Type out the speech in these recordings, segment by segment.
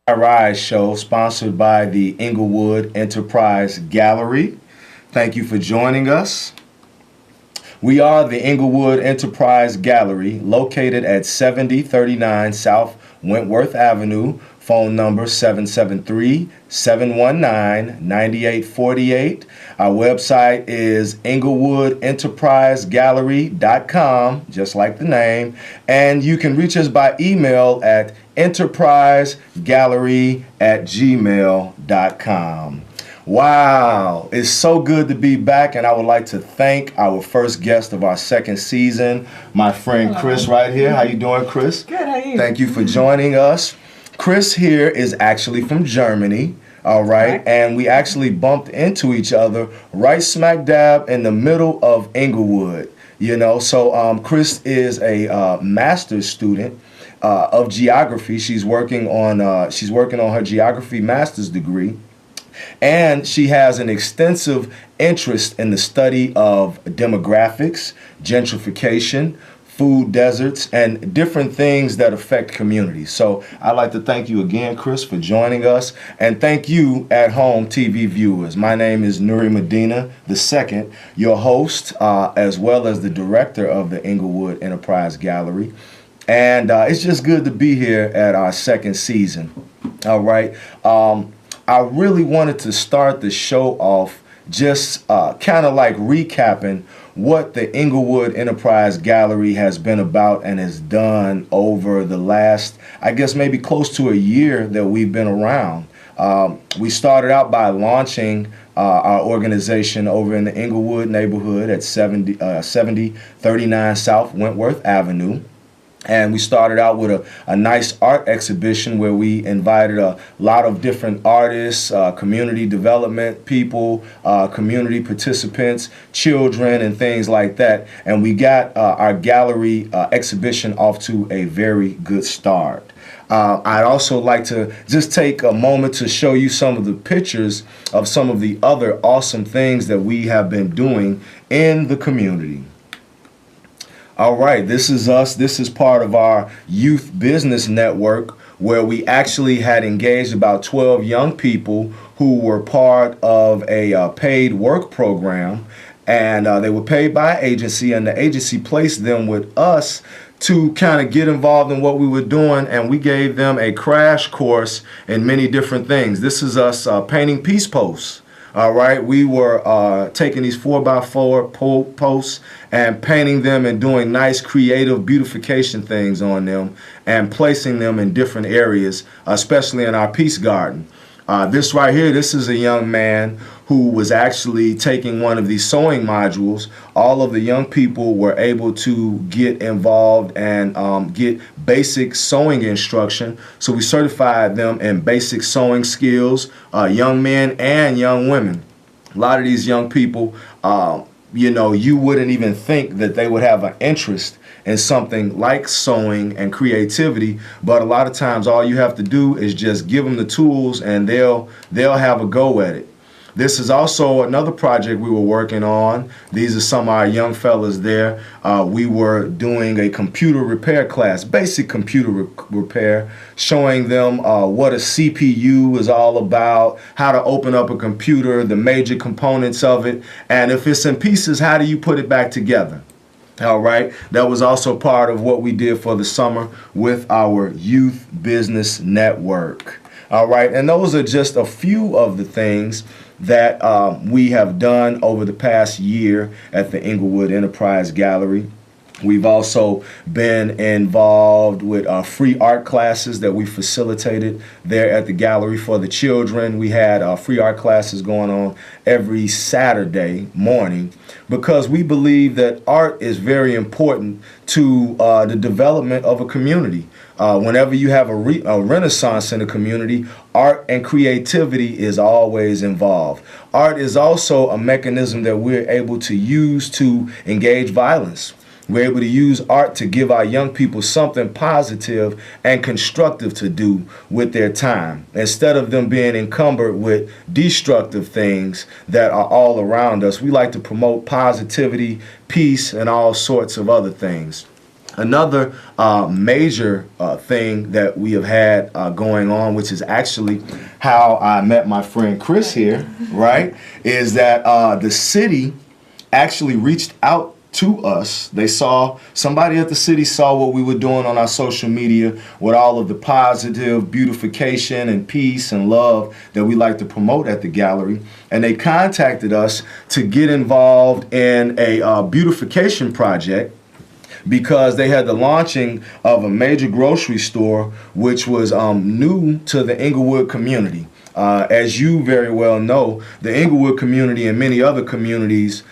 Rise show sponsored by the Englewood Enterprise Gallery. Thank you for joining us. We are the Englewood Enterprise Gallery, located at 7039 South Wentworth Avenue. Phone number 773-719-9848. Our website is EnglewoodEnterpriseGallery.com, just like the name. And you can reach us by email at enterprisegallery@gmail.com. Wow, it's so good to be back, and I would like to thank our first guest of our second season, my friend Chris right here. How you doing, Chris? Good, how are you? Thank you for joining us. Chris here is actually from Germany, all right, and we actually bumped into each other right smack dab in the middle of Englewood, So Chris is a master's student of geography. She's working on her geography master's degree. And she has an extensive interest in the study of demographics, gentrification, food deserts, and different things that affect communities. So I'd like to thank you again, Chris, for joining us. And thank you at home, TV viewers. My name is Nuri Medina II, your host, as well as the director of the Englewood Enterprise Gallery. And it's just good to be here at our second season. All right. I really wanted to start the show off just kind of like recapping what the Englewood Enterprise Gallery has been about and has done over the last, I guess, maybe close to a year that we've been around. We started out by launching our organization over in the Englewood neighborhood at 7039 South Wentworth Avenue. And we started out with a nice art exhibition where we invited a lot of different artists, community development people, community participants, children, and things like that. And we got our gallery exhibition off to a very good start. I'd also like to just take a moment to show you some of the pictures of some of the other awesome things that we have been doing in the community. All right, this is us. This is part of our youth business network where we actually had engaged about 12 young people who were part of a paid work program, and they were paid by an agency, and the agency placed them with us to kind of get involved in what we were doing, and we gave them a crash course in many different things. This is us painting peace posts. All right, we were taking these 4x4 posts and painting them and doing nice creative beautification things on them and placing them in different areas, especially in our peace garden. This right here, this is a young man who was actually taking one of these sewing modules. All of the young people were able to get involved and get basic sewing instruction. So we certified them in basic sewing skills, young men and young women. A lot of these young people, you wouldn't even think that they would have an interest in something like sewing and creativity, but a lot of times all you have to do is just give them the tools and they'll have a go at it. This is also another project we were working on. These are some of our young fellas there. We were doing a computer repair class, basic computer repair, showing them what a CPU is all about, how to open up a computer, the major components of it, and if it's in pieces, how do you put it back together? All right, that was also part of what we did for the summer with our youth business network. All right, and those are just a few of the things that we have done over the past year at the Englewood Enterprise Gallery. We've also been involved with free art classes that we facilitated there at the gallery for the children. We had free art classes going on every Saturday morning because we believe that art is very important to the development of a community. Whenever you have a renaissance in a community, art and creativity is always involved. Art is also a mechanism that we're able to use to engage violence. We're able to use art to give our young people something positive and constructive to do with their time, instead of them being encumbered with destructive things that are all around us. We like to promote positivity, peace, and all sorts of other things. Another major thing that we have had going on, which is actually how I met my friend Chris here, right, is that the city actually reached out to us. They saw, somebody at the city saw what we were doing on our social media with all of the positive beautification and peace and love that we like to promote at the gallery. And they contacted us to get involved in a beautification project, because they had the launching of a major grocery store which was new to the Englewood community. As you very well know, the Englewood community and many other communities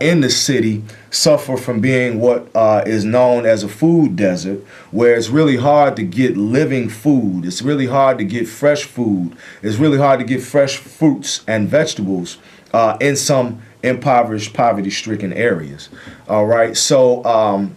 in the city suffer from being what is known as a food desert, where it's really hard to get living food. It's really hard to get fresh food. It's really hard to get fresh fruits and vegetables in some impoverished, poverty-stricken areas. All right, so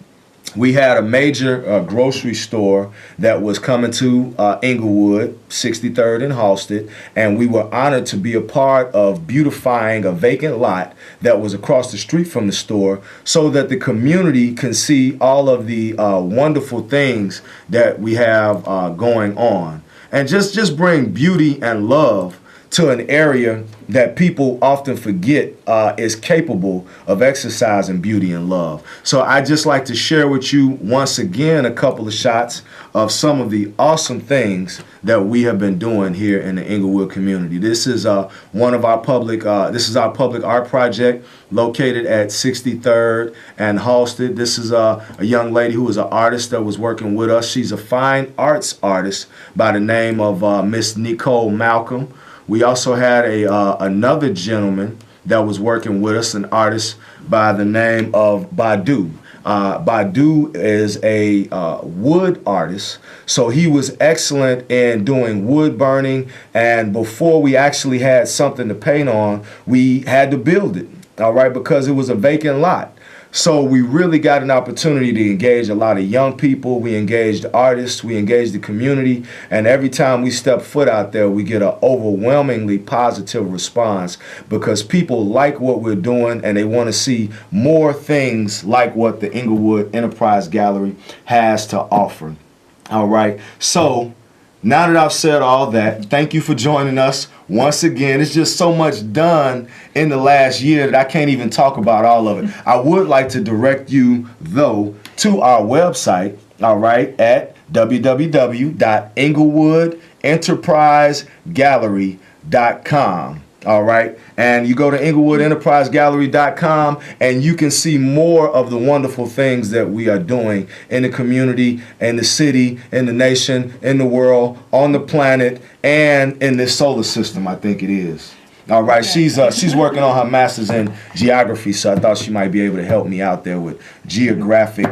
we had a major grocery store that was coming to Englewood, 63rd and Halsted, and we were honored to be a part of beautifying a vacant lot that was across the street from the store, so that the community can see all of the wonderful things that we have going on, and just bring beauty and love to an area that people often forget is capable of exercising beauty and love. So I just like to share with you once again a couple of shots of some of the awesome things that we have been doing here in the Englewood community. This is one of our public, this is our public art project located at 63rd and Halsted. This is a young lady who is an artist that was working with us. She's a fine arts artist by the name of Miss Nicole Malcolm. We also had another gentleman that was working with us, an artist by the name of Badu. Badu is a wood artist, so he was excellent in doing wood burning, and before we actually had something to paint on, we had to build it, all right, because it was a vacant lot. So we really got an opportunity to engage a lot of young people. We engaged artists, we engaged the community, and every time we step foot out there, we get an overwhelmingly positive response, because people like what we're doing and they want to see more things like what the Englewood Enterprise Gallery has to offer. All right, so now that I've said all that, thank you for joining us once again. It's just so much done in the last year that I can't even talk about all of it. I would like to direct you, though, to our website, all right, at www.englewoodenterprisegallery.com. All right, and you go to EnglewoodEnterpriseGallery.com and you can see more of the wonderful things that we are doing in the community, in the city, in the nation, in the world, on the planet, and in this solar system, I think it is. All right, she's working on her master's in geography, so I thought she might be able to help me out there with geographic,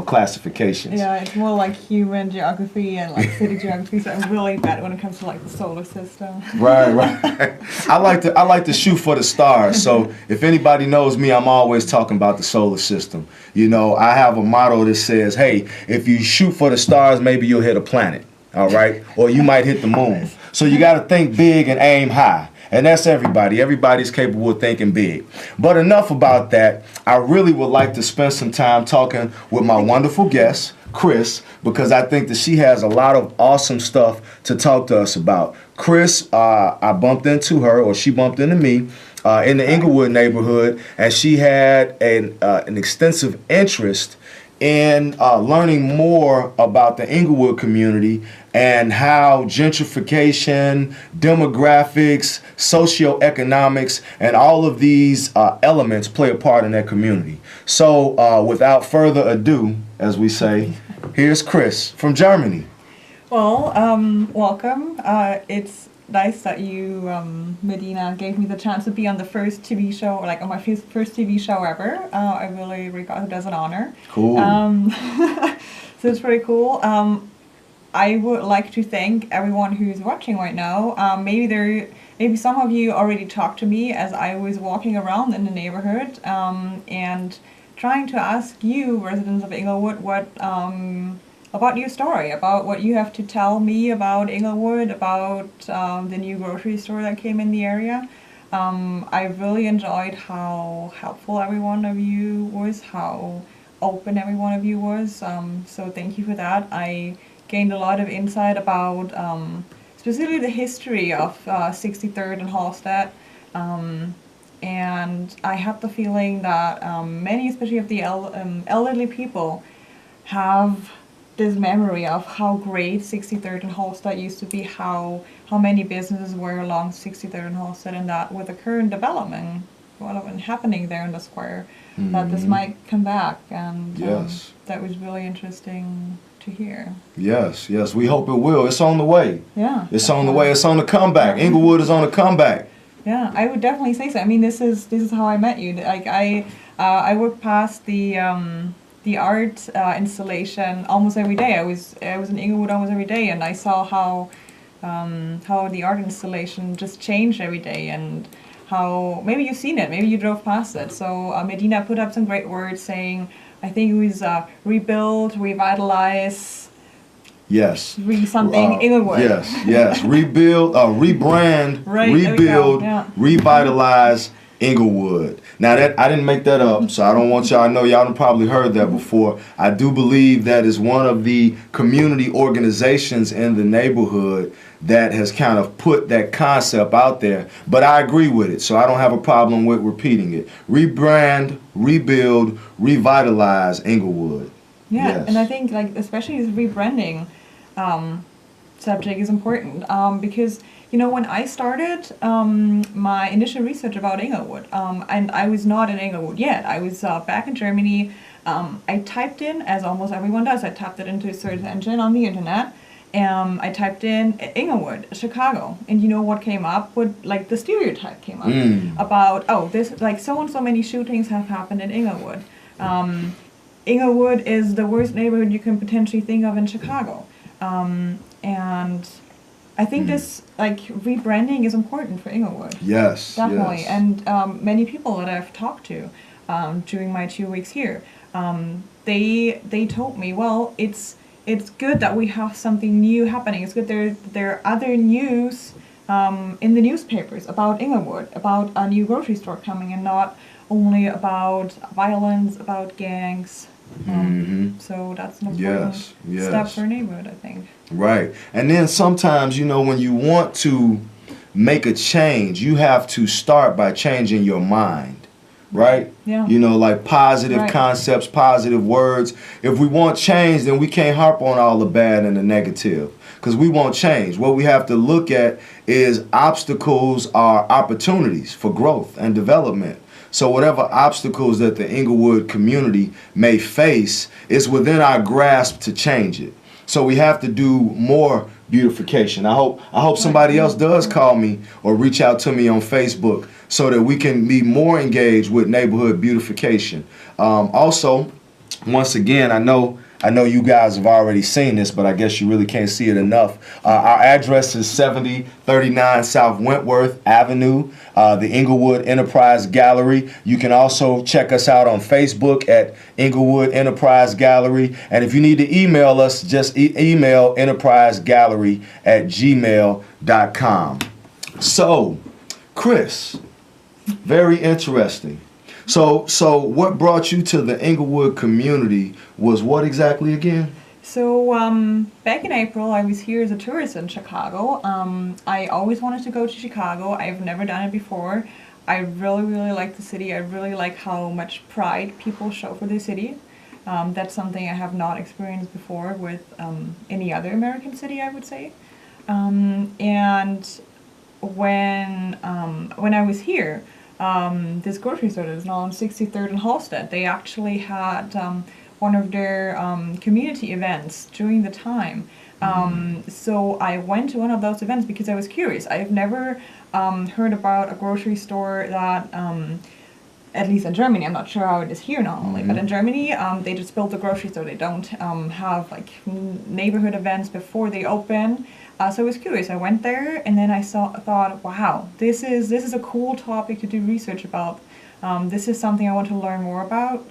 classifications. Yeah, it's more like human geography and like city geography, so I'm really bad when it comes to like the solar system. Right. I like to shoot for the stars. So if anybody knows me, I'm always talking about the solar system. You know, I have a motto that says, hey, if you shoot for the stars, maybe you'll hit a planet. All right, or you might hit the moon. So you got to think big and aim high. And that's everybody. Everybody's capable of thinking big. But enough about that. I really would like to spend some time talking with my wonderful guest, Chris, because I think that she has a lot of awesome stuff to talk to us about. Chris, I bumped into her, or she bumped into me, in the Englewood neighborhood, and she had an extensive interest in learning more about the Englewood community and how gentrification, demographics, socioeconomics, and all of these elements play a part in that community. So without further ado, as we say, here's Chris from Germany. Well, welcome. It's nice that you, Medina, gave me the chance to be on the first TV show, like on my first TV show ever. I really regard it as an honor. Cool. So it's pretty cool. I would like to thank everyone who's watching right now. Maybe some of you already talked to me as I was walking around in the neighborhood and trying to ask you, residents of Englewood, what about your story, about what you have to tell me about Englewood, about the new grocery store that came in the area. I really enjoyed how helpful every one of you was, how open every one of you was. So thank you for that. I gained a lot of insight about specifically the history of 63rd and Hallstatt. And I have the feeling that many, especially of the elderly people, have this memory of how great 63rd and Hallstatt used to be, how many businesses were along 63rd and Hallstatt, and that with the current development happening there in the square, that this might come back, and Yes. that was really interesting to hear. Yes, yes. We hope it will. It's on the way. Yeah. It's on the way. It's on the comeback. Englewood is on the comeback. Yeah, I would definitely say so. I mean, this is how I met you. Like I worked past the art installation almost every day. I was in Englewood almost every day, and I saw how the art installation just changed every day, and how maybe you've seen it, maybe you drove past it. So Medina put up some great words saying, I think it was rebuild, revitalize. Yes. Something Englewood. Yes, yes. Rebuild, rebrand, Right, rebuild, yeah. revitalize Englewood. Now that I didn't make that up, so I don't want y'all to know. Y'all done probably heard that before. I do believe that is one of the community organizations in the neighborhood that has kind of put that concept out there. But I agree with it, so I don't have a problem with repeating it. Rebrand, rebuild, revitalize Englewood. Yeah, Yes. and I think like especially this rebranding subject is important because when I started my initial research about Englewood, and I was not in Englewood yet. I was back in Germany. I typed in, as almost everyone does, I typed it into a search engine on the internet. I typed in Englewood, Chicago, and you know what came up? Like the stereotype came up about this like so and so many shootings have happened in Englewood. Englewood is the worst neighborhood you can potentially think of in Chicago. And I think this like rebranding is important for Englewood. Yes, Definitely. yes. And many people that I've talked to during my 2 weeks here, they told me, well, it's good that we have something new happening. It's good there are other news in the newspapers about Englewood, about a new grocery store coming, and not only about violence, about gangs. So that's an important step for a neighborhood, I think. Right. And then sometimes, when you want to make a change, you have to start by changing your mind. Right? Yeah. Like positive concepts, positive words. If we want change, then we can't harp on all the bad and the negative, because we won't change. What we have to look at is obstacles are opportunities for growth and development. So whatever obstacles that the Englewood community may face, is within our grasp to change it. So we have to do more beautification. I hope somebody else does call me or reach out to me on Facebook so that we can be more engaged with neighborhood beautification. Also, once again, I know you guys have already seen this, but I guess you really can't see it enough. Our address is 7039 South Wentworth Avenue, the Englewood Enterprise Gallery. You can also check us out on Facebook at Englewood Enterprise Gallery. And if you need to email us, just email enterprisegallery@gmail.com. So, Chris, very interesting. So what brought you to the Englewood community was what exactly again? So back in April, I was here as a tourist in Chicago. I always wanted to go to Chicago. I've never done it before. I really, really like the city. I really like how much pride people show for the city. That's something I have not experienced before with any other American city, I would say. And when I was here, this grocery store that is now on 63rd and Hallstatt, they actually had one of their community events during the time. So I went to one of those events because I was curious. I've never heard about a grocery store that, at least in Germany, I'm not sure how it is here normally, but in Germany, they just build the grocery store. They don't have like neighborhood events before they open. So I was curious. I went there, and then I thought, wow, this is a cool topic to do research about. This is something I want to learn more about.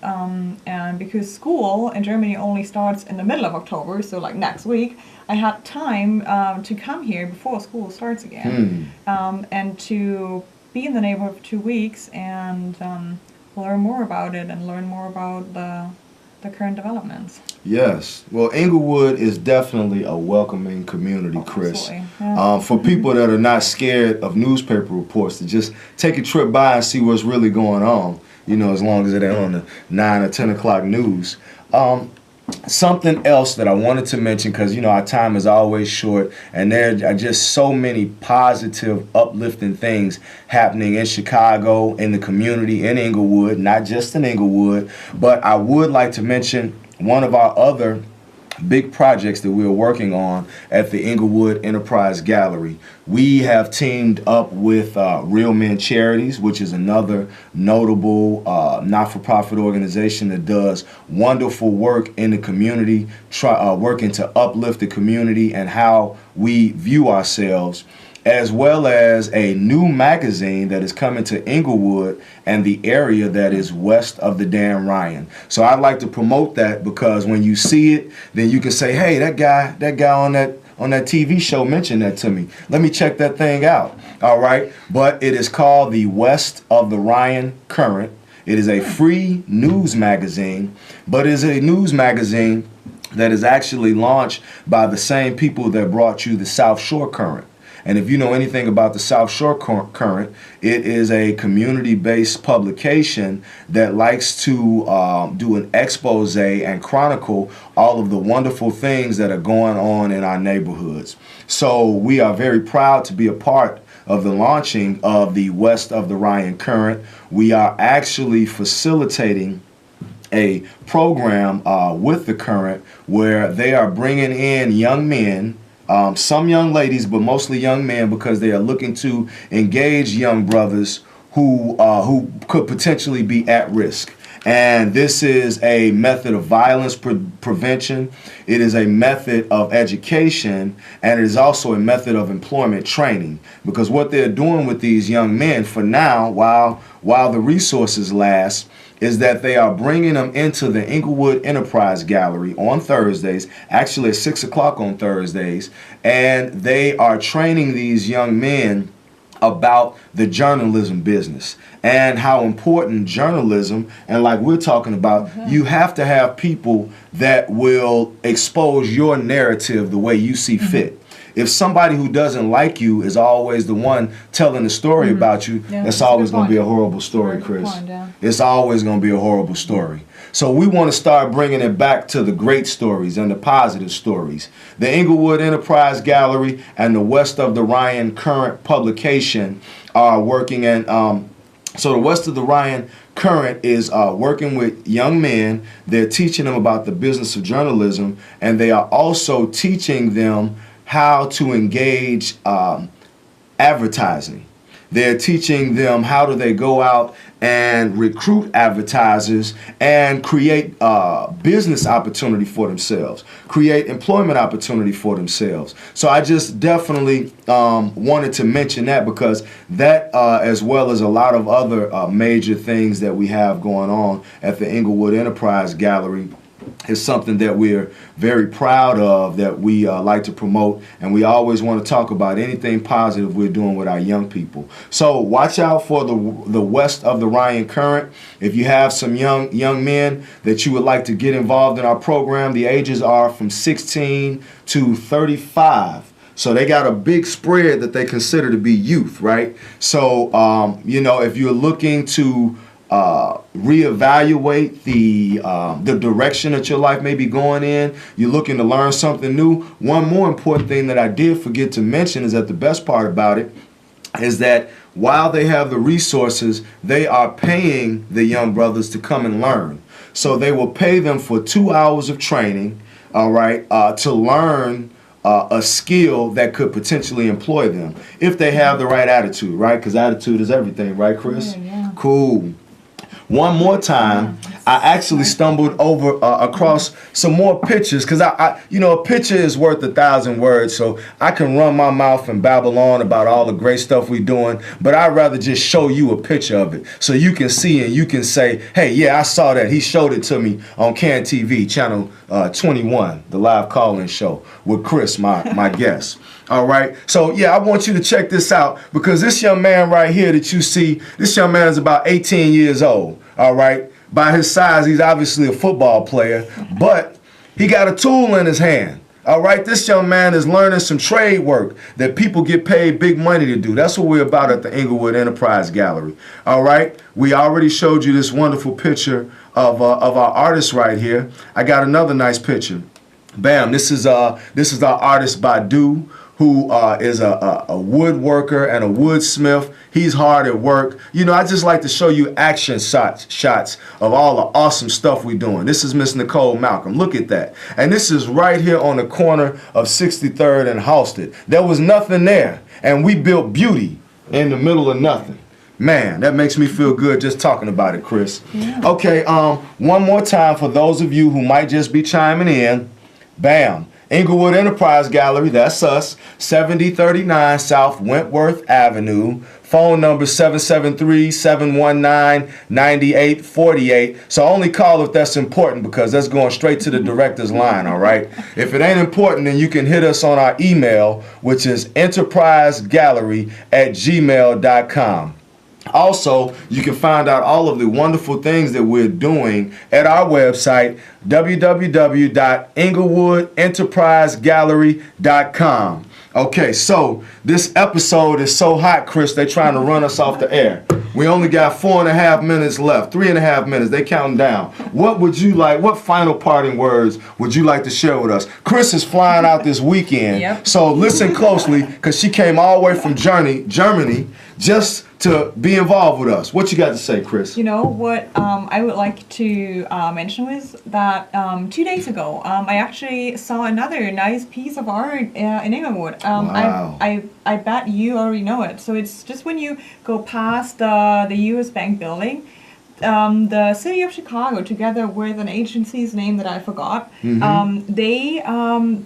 And because school in Germany only starts in the middle of October, so like next week, I had time to come here before school starts again, and to be in the neighborhood for 2 weeks and learn more about it and learn more about the current developments. Yes. Well, Englewood is definitely a welcoming community, Oh, Chris. absolutely. Yeah. For people that are not scared of newspaper reports, to just take a trip by and see what's really going on, you know, as long as it ain't on the 9 or 10 o'clock news. Something else that I wanted to mention, because, you know, our time is always short, and there are just so many positive, uplifting things happening in Chicago, in the community, in Englewood, not just in Englewood, but I would like to mention one of our other big projects that we're working on at the Englewood Enterprise Gallery. We have teamed up with Real Men Charities, which is another notable not-for-profit organization that does wonderful work in the community, working to uplift the community and how we view ourselves, as well as a new magazine that is coming to Englewood and the area that is west of the Dan Ryan. So I'd like to promote that, because when you see it, then you can say, hey, that guy on that TV show mentioned that to me. Let me check that thing out. All right. But it is called the West of the Ryan Current. It is a free news magazine, but it is a news magazine that is actually launched by the same people that brought you the South Shore Current. And if you know anything about the South Shore Current, it is a community-based publication that likes to do an expose and chronicle all of the wonderful things that are going on in our neighborhoods. So we are very proud to be a part of the launching of the West of the Ryan Current. We are actually facilitating a program with the Current where they are bringing in young men, some young ladies, but mostly young men, because they are looking to engage young brothers who could potentially be at risk. And this is a method of violence prevention. It is a method of education, and it is also a method of employment training. Because what they're doing with these young men for now, while the resources last, is that they are bringing them into the Englewood Enterprise Gallery on Thursdays, actually at 6 o'clock on Thursdays, and they are training these young men about the journalism business and how important journalism, and like we're talking about, you have to have people that will expose your narrative the way you see fit. If somebody who doesn't like you is always the one telling the story about you, that's always going to be a horrible story, Chris. It's always going to be a horrible story. So we want to start bringing it back to the great stories and the positive stories. The Englewood Enterprise Gallery and the West of the Ryan Current publication are working, and so the West of the Ryan Current is working with young men. They're teaching them about the business of journalism, and they are also teaching them how to engage advertising. They're teaching them how do they go out and recruit advertisers and create business opportunity for themselves, create employment opportunity for themselves. So I just definitely wanted to mention that, because that, as well as a lot of other major things that we have going on at the Englewood Enterprise Gallery, is something that we're very proud of, that we like to promote, and we always want to talk about anything positive we're doing with our young people. So watch out for the West of the Ryan Current. If you have some young men that you would like to get involved in our program, the ages are from 16 to 35. So they got a big spread that they consider to be youth, right? So, you know, if you're looking to reevaluate the direction that your life may be going in, you're looking to learn something new, one more important thing that I did forget to mention is that the best part about it is that while they have the resources, they are paying the young brothers to come and learn. So they will pay them for 2 hours of training, all right, to learn a skill that could potentially employ them if they have the right attitude, right? Because attitude is everything, right, Chris? Yeah. Cool. One more time, I actually stumbled over across some more pictures, because you know, a picture is worth 1,000 words, so I can run my mouth and babble on about all the great stuff we're doing, but I'd rather just show you a picture of it so you can see and you can say, hey, yeah, I saw that. He showed it to me on CAN TV, channel 21, the live call-in show with Chris, my guest. All right. So, yeah, I want you to check this out, because this young man right here that you see, this young man is about 18 years old. All right. By his size, he's obviously a football player, but he got a tool in his hand. All right, this young man is learning some trade work that people get paid big money to do. That's what we're about at the Englewood Enterprise Gallery. All right, we already showed you this wonderful picture of our artist right here. I got another nice picture. Bam! This is our artist Badu, who is a woodworker and a woodsmith. He's hard at work. You know, I just like to show you action shots of all the awesome stuff we're doing. This is Miss Nicole Malcolm. Look at that. And this is right here on the corner of 63rd and Halsted. There was nothing there, and we built beauty in the middle of nothing. Man, that makes me feel good just talking about it, Chris. Yeah. Okay, one more time for those of you who might just be chiming in. Bam. Englewood Enterprise Gallery, that's us, 7039 South Wentworth Avenue. Phone number 773-719-9848. So only call if that's important, because that's going straight to the director's line, all right? If it ain't important, then you can hit us on our email, which is enterprisegallery@gmail.com. Also, you can find out all of the wonderful things that we're doing at our website, www.enterprisegallery.com. Okay, so this episode is so hot, Chris, they're trying to run us off the air. We only got 4.5 minutes left, 3.5 minutes, they counting down. What final parting words would you like to share with us? Chris is flying out this weekend, Yep. So listen closely, because she came all the way from Germany, just to be involved with us. What you got to say, Chris? You know what I would like to mention was that 2 days ago I actually saw another nice piece of art in Englewood. Wow. I bet you already know it. So it's just when you go past the US Bank building, the city of Chicago, together with an agency's name that I forgot, they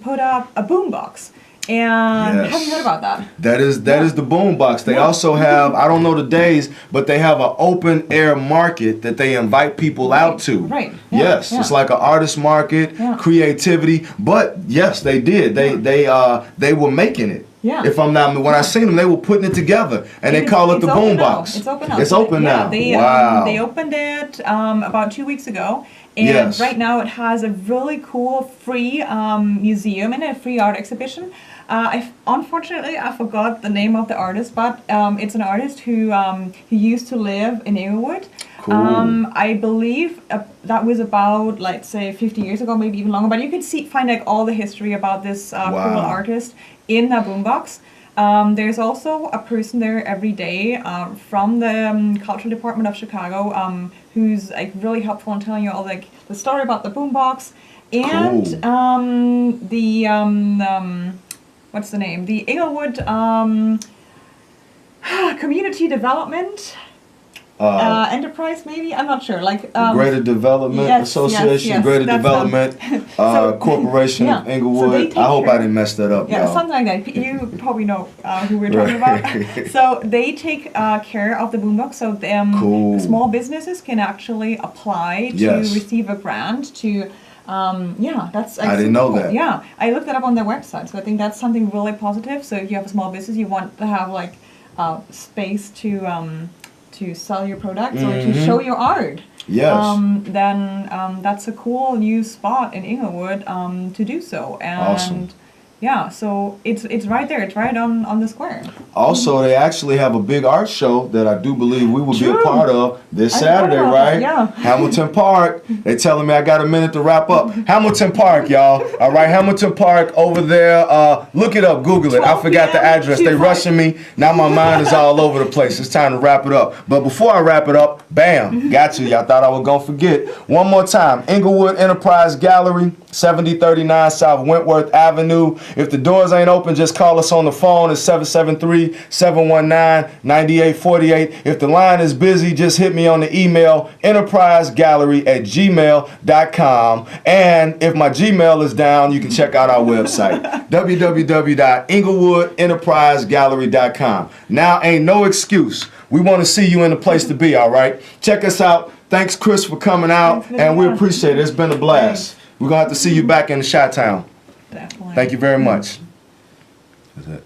put up a boombox. And Yes. have you heard about that? That is the boombox. They also have, I don't know the days, but they have an open air market that they invite people out to. Right. Yes, it's like an artist market, creativity. But yes, they did. They were making it. Yeah. If I'm not, when I seen them, they were putting it together, and they call it the boombox. It's open now. It's open now. Wow. They opened it about 2 weeks ago, and right now it has a really cool free museum and a free art exhibition. Unfortunately, I forgot the name of the artist, but it's an artist who used to live in Englewood. Cool. I believe that was about, let's say, 50 years ago, maybe even longer. But you can find like all the history about this cool artist in the boombox. There's also a person there every day from the cultural department of Chicago who's like really helpful in telling you all like the story about the boombox and what's the name? The Englewood Community Development Enterprise, maybe? I'm not sure. Like Greater Development Association, yes, Greater Development Corporation of Englewood. So I hope I didn't mess that up, yeah, y'all. something like that. You probably know who we're talking about. So they take care of the boombox, so small businesses can actually apply to receive a grant to. That's. I didn't know that. Yeah, I looked that up on their website, so I think that's something really positive. So if you have a small business, you want to have like space to sell your products or to show your art. Yes. Then that's a cool new spot in Englewood to do so. And awesome. Yeah, so it's right there. It's right on the square. Also, they actually have a big art show that I do believe we will be a part of this Saturday, right? Yeah. Hamilton Park. They telling me I got a minute to wrap up. Hamilton Park, y'all. All right, Hamilton Park over there. Look it up, Google it. I forgot the address. They rushing me. Now my mind is all over the place. It's time to wrap it up. But before I wrap it up, bam, got you. Y'all thought I was going to forget. One more time. Englewood Enterprise Gallery, 7039 South Wentworth Avenue. If the doors ain't open, just call us on the phone at 773-719-9848. If the line is busy, just hit me on the email, enterprisegallery@gmail.com. And if my Gmail is down, you can check out our website, www.englewood-enterprisegallery.com. Now ain't no excuse. We want to see you in the place to be, all right? Check us out. Thanks, Chris, for coming out, and we appreciate it. It's been a blast. We're going to have to see you back in the Chi-Town. Definitely. Thank you very much. That's it.